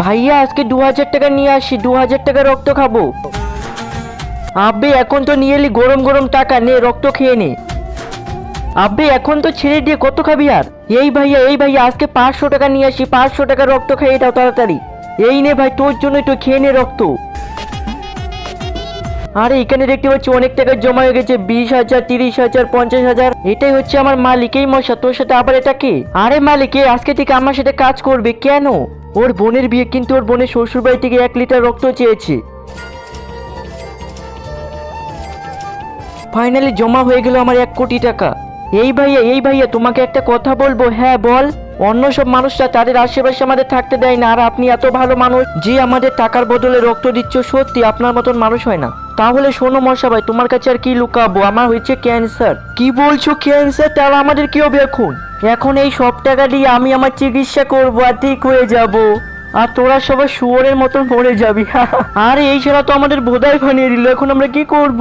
ভাইয়া আজকে 2000 টাকা নিয়ে আসি, 2000 টাকা রক্ত খাবো। আব্বে এখন তো নিয়ে এলি গরম গরম টাকা, নে রক্ত খেয়ে নে। আব্বে এখন তো ছেড়ে দিয়ে কত খাবি আর? এই ভাইয়া আজকে 500 টাকা নিয়ে আসি, 500 টাকা রক্ত খাইয়ে দাও তাড়াতাড়ি। এই নে ভাই তোর জন্যই তো, খেয়ে নে রক্ত। আরে এখানে দেখতে পাচ্ছি অনেক টাকা জমা হয়ে গেছে, 20,000, 30,000, 50,000। এটাই হচ্ছে আমার মালিক। এই মশা তোর সাথে আবার এটা কে? আরে মালিক এ আজকে থেকে আমার সাথে কাজ করবে। কেন? ওর বোনের বিয়ে, কিন্তু ওর বোনের শ্বশুর বাড়ি থেকে 1 লিটার রক্ত চেয়েছে। ফাইনালি জমা হয়ে গেল আমার 1 কোটি টাকা। এই ভাইয়া তোমাকে একটা কথা বলবো। হ্যাঁ বল। অন্য সব মানুষরা তাদের আশেপাশে আমাদের থাকতে দেয় না, আর আপনি এত ভালো মানুষ যে আমাদের টাকার বদলে রক্ত দিচ্ছ, সত্যি আপনার মতন মানুষ হয় না। তাহলে শোনো মশা ভাই, তোমার কাছে আর কি লুকাবো, আমার হয়েছে ক্যান্সার। কি বলছো ক্যান্সার? তাহলে আমাদের কি হবে এখন? এখন এই সব টাকা দিয়ে আমি আমার চিকিৎসা করবো আর ঠিক হয়ে যাব, আর তোরা সবাই শুয়োরের মতন মরে যাবি। আরে এই ছাড়া তো আমাদের বোধাই বানিয়ে দিল, এখন আমরা কি করব?